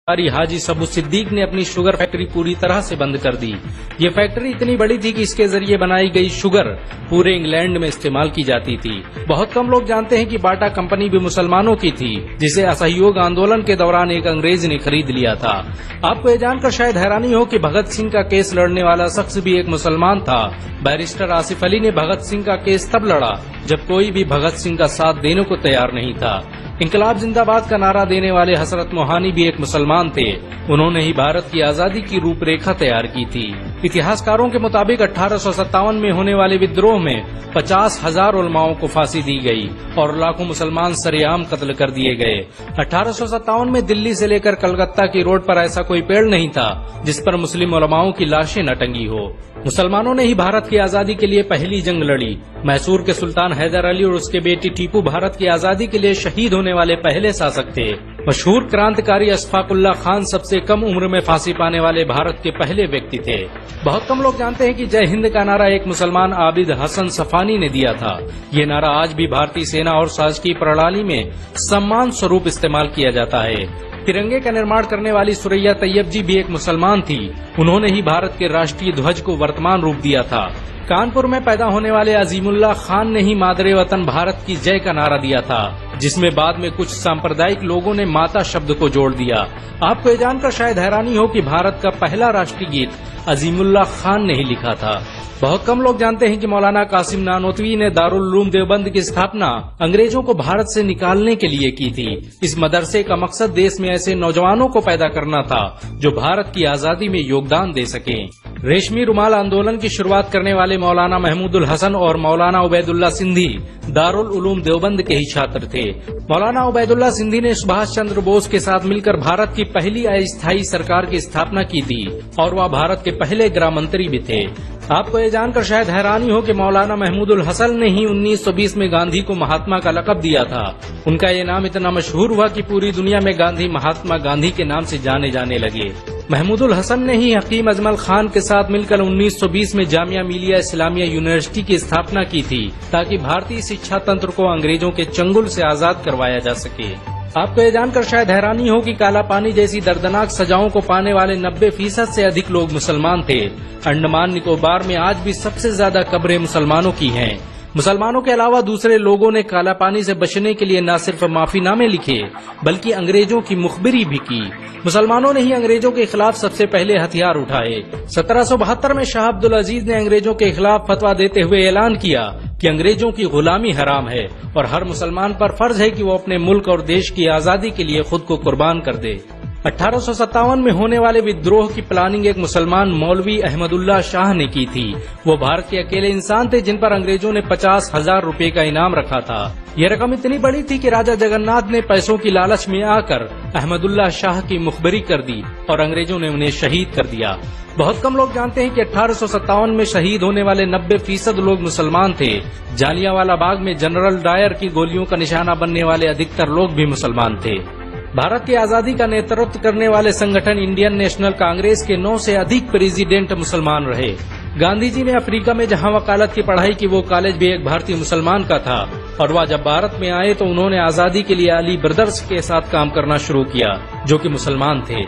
हाजी सबू सिद्दीक ने अपनी शुगर फैक्ट्री पूरी तरह से बंद कर दी। ये फैक्ट्री इतनी बड़ी थी कि इसके जरिए बनाई गई शुगर पूरे इंग्लैंड में इस्तेमाल की जाती थी। बहुत कम लोग जानते हैं कि बाटा कंपनी भी मुसलमानों की थी, जिसे असहयोग आंदोलन के दौरान एक अंग्रेज ने खरीद लिया था। आपको ये जानकर शायद हैरानी हो कि भगत सिंह का केस लड़ने वाला शख्स भी एक मुसलमान था। बैरिस्टर आसिफ अली ने भगत सिंह का केस तब लड़ा जब कोई भी भगत सिंह का साथ देने को तैयार नहीं था। इंकलाब जिंदाबाद का नारा देने वाले हसरत मोहानी भी एक मुसलमान थे। उन्होंने ही भारत की आजादी की रूपरेखा तैयार की थी। इतिहासकारों के मुताबिक 1857 में होने वाले विद्रोह में 50,000 उलमाओं को फांसी दी गई और लाखों मुसलमान सरेआम कत्ल कर दिए गए। 1857 में दिल्ली से लेकर कलकत्ता की रोड पर ऐसा कोई पेड़ नहीं था जिस पर मुस्लिम उलमाओं की लाशें न टंगी हो। मुसलमानों ने ही भारत की आजादी के लिए पहली जंग लड़ी। मैसूर के सुल्तान हैदर अली और उसके बेटी टीपू भारत की आजादी के लिए शहीद होने वाले पहले शासक थे। मशहूर क्रांतिकारी अशफाकुल्लाह खान सबसे कम उम्र में फांसी पाने वाले भारत के पहले व्यक्ति थे। बहुत कम लोग जानते हैं कि जय हिंद का नारा एक मुसलमान आबिद हसन सफानी ने दिया था। ये नारा आज भी भारतीय सेना और शासकीय प्रणाली में सम्मान स्वरूप इस्तेमाल किया जाता है। तिरंगे का निर्माण करने वाली सुरैया तैयब जी भी एक मुसलमान थी। उन्होंने ही भारत के राष्ट्रीय ध्वज को वर्तमान रूप दिया था। कानपुर में पैदा होने वाले अजीमुल्लाह खान ने ही मादरे वतन भारत की जय का नारा दिया था, जिसमें बाद में कुछ सांप्रदायिक लोगों ने माता शब्द को जोड़ दिया। आपको ये जानकर शायद हैरानी हो कि भारत का पहला राष्ट्रीय गीत अजीमुल्लाह खान ने ही लिखा था। बहुत कम लोग जानते हैं कि मौलाना कासिम नानोतवी ने दारुल उलूम देवबंद की स्थापना अंग्रेजों को भारत से निकालने के लिए की थी। इस मदरसे का मकसद देश में ऐसे नौजवानों को पैदा करना था जो भारत की आजादी में योगदान दे सकें। रेशमी रुमाल आंदोलन की शुरुआत करने वाले मौलाना महमूदुल हसन और मौलाना उबैदुल्ला सिंधी दारुल उलूम देवबंद के ही छात्र थे। मौलाना उबैदुल्ला सिंधी ने सुभाष चंद्र बोस के साथ मिलकर भारत की पहली अस्थायी सरकार की स्थापना की थी और वह भारत के पहले गृह मंत्री भी थे। आपको ये जानकर शायद हैरानी हो कि मौलाना महमूदुल हसन ने ही 1920 में गांधी को महात्मा का लक़ब दिया था। उनका ये नाम इतना मशहूर हुआ कि पूरी दुनिया में गांधी महात्मा गांधी के नाम से जाने जाने लगे। महमूदुल हसन ने ही हकीम अजमल खान के साथ मिलकर 1920 में जामिया मिलिया इस्लामिया यूनिवर्सिटी की स्थापना की थी, ताकि भारतीय शिक्षा तंत्र को अंग्रेजों के चंगुल से आजाद करवाया जा सके। आपको ये जानकर शायद हैरानी हो कि काला पानी जैसी दर्दनाक सजाओं को पाने वाले 90% से अधिक लोग मुसलमान थे। अंडमान निकोबार में आज भी सबसे ज्यादा कब्रें मुसलमानों की हैं। मुसलमानों के अलावा दूसरे लोगों ने काला पानी से बचने के लिए न सिर्फ माफीनामे लिखे बल्कि अंग्रेजों की मुखबिरी भी की। मुसलमानों ने ही अंग्रेजों के खिलाफ सबसे पहले हथियार उठाए। 1772 में शाह अब्दुल अजीज ने अंग्रेजों के खिलाफ फतवा देते हुए ऐलान किया कि अंग्रेजों की गुलामी हराम है और हर मुसलमान पर फर्ज है कि वो अपने मुल्क और देश की आजादी के लिए खुद को कुर्बान कर दे। 1857 में होने वाले विद्रोह की प्लानिंग एक मुसलमान मौलवी अहमदुल्लाह शाह ने की थी। वो भारत के अकेले इंसान थे जिन पर अंग्रेजों ने 50,000 रुपए का इनाम रखा था। यह रकम इतनी बड़ी थी कि राजा जगन्नाथ ने पैसों की लालच में आकर अहमदुल्लाह शाह की मुखबरी कर दी और अंग्रेजों ने उन्हें शहीद कर दिया। बहुत कम लोग जानते हैं कि 1857 में शहीद होने वाले 90% लोग मुसलमान थे। जालियांवाला बाग में जनरल डायर की गोलियों का निशाना बनने वाले अधिकतर लोग भी मुसलमान थे। भारत की आजादी का नेतृत्व करने वाले संगठन इंडियन नेशनल कांग्रेस के 9 से अधिक प्रेसिडेंट मुसलमान रहे। गांधी जी ने अफ्रीका में जहां वकालत की पढ़ाई की, वो कॉलेज भी एक भारतीय मुसलमान का था और वह जब भारत में आए तो उन्होंने आजादी के लिए अली ब्रदर्स के साथ काम करना शुरू किया, जो कि मुसलमान थे।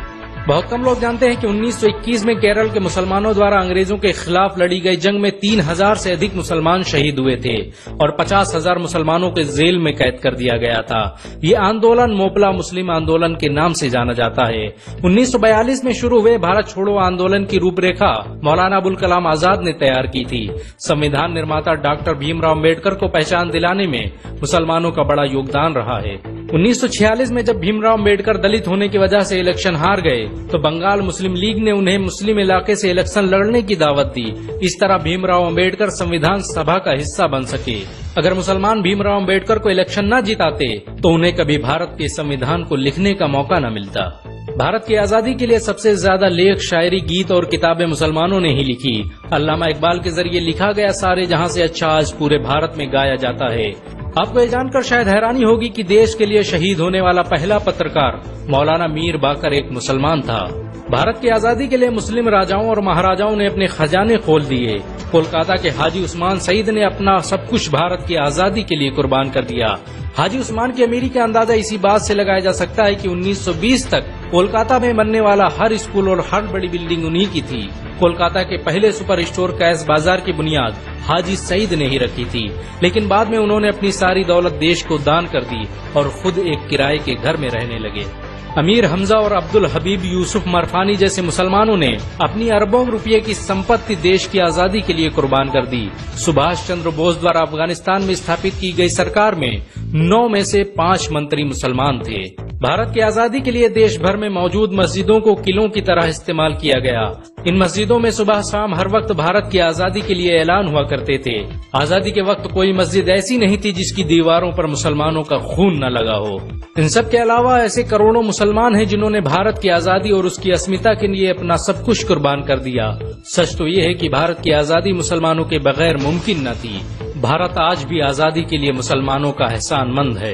बहुत कम लोग जानते हैं कि 1921 में केरल के मुसलमानों द्वारा अंग्रेजों के खिलाफ लड़ी गई जंग में 3000 से अधिक मुसलमान शहीद हुए थे और 50,000 मुसलमानों को जेल में कैद कर दिया गया था। ये आंदोलन मोपला मुस्लिम आंदोलन के नाम से जाना जाता है। 1942 में शुरू हुए भारत छोड़ो आंदोलन की रूपरेखा मौलाना अबुल कलाम आजाद ने तैयार की थी। संविधान निर्माता डॉक्टर भीमराव अम्बेडकर को पहचान दिलाने में मुसलमानों का बड़ा योगदान रहा है। 1946 में जब भीमराव अम्बेडकर दलित होने की वजह से इलेक्शन हार गए तो बंगाल मुस्लिम लीग ने उन्हें मुस्लिम इलाके से इलेक्शन लड़ने की दावत दी। इस तरह भीमराव अम्बेडकर संविधान सभा का हिस्सा बन सके। अगर मुसलमान भीमराव अम्बेडकर को इलेक्शन न जिताते तो उन्हें कभी भारत के संविधान को लिखने का मौका न मिलता। भारत की आजादी के लिए सबसे ज्यादा लेख, शायरी, गीत और किताबें मुसलमानों ने ही लिखी। अल्लामा इकबाल के जरिए लिखा गया सारे जहां से अच्छा आज पूरे भारत में गाया जाता है। आपको ये जानकर शायद हैरानी होगी कि देश के लिए शहीद होने वाला पहला पत्रकार मौलाना मीर बाकर एक मुसलमान था। भारत की आजादी के लिए मुस्लिम राजाओं और महाराजाओं ने अपने खजाने खोल दिए। कोलकाता के हाजी उस्मान सईद ने अपना सब कुछ भारत की आजादी के लिए कुर्बान कर दिया। हाजी उस्मान की अमीरी का अंदाजा इसी बात से लगाया जा सकता है कि 1920 तक कोलकाता में बनने वाला हर स्कूल और हर बड़ी बिल्डिंग उन्हीं की थी। कोलकाता के पहले सुपर स्टोर कैश बाजार की बुनियाद हाजी सईद ने ही रखी थी, लेकिन बाद में उन्होंने अपनी सारी दौलत देश को दान कर दी और खुद एक किराए के घर में रहने लगे। अमीर हमजा और अब्दुल हबीब यूसुफ मरफानी जैसे मुसलमानों ने अपनी अरबों रुपये की संपत्ति देश की आजादी के लिए कुर्बान कर दी। सुभाष चंद्र बोस द्वारा अफगानिस्तान में स्थापित की गई सरकार में 9 में से 5 मंत्री मुसलमान थे। भारत की आजादी के लिए देश भर में मौजूद मस्जिदों को किलों की तरह इस्तेमाल किया गया। इन मस्जिदों में सुबह शाम हर वक्त भारत की आजादी के लिए ऐलान हुआ करते थे। आजादी के वक्त कोई मस्जिद ऐसी नहीं थी जिसकी दीवारों पर मुसलमानों का खून न लगा हो। इन सब के अलावा ऐसे करोड़ों मुसलमान हैं जिन्होंने भारत की आजादी और उसकी अस्मिता के लिए अपना सब कुछ कुर्बान कर दिया। सच तो ये है कि भारत की आजादी मुसलमानों के बगैर मुमकिन न थी। भारत आज भी आजादी के लिए मुसलमानों का एहसानमंद है।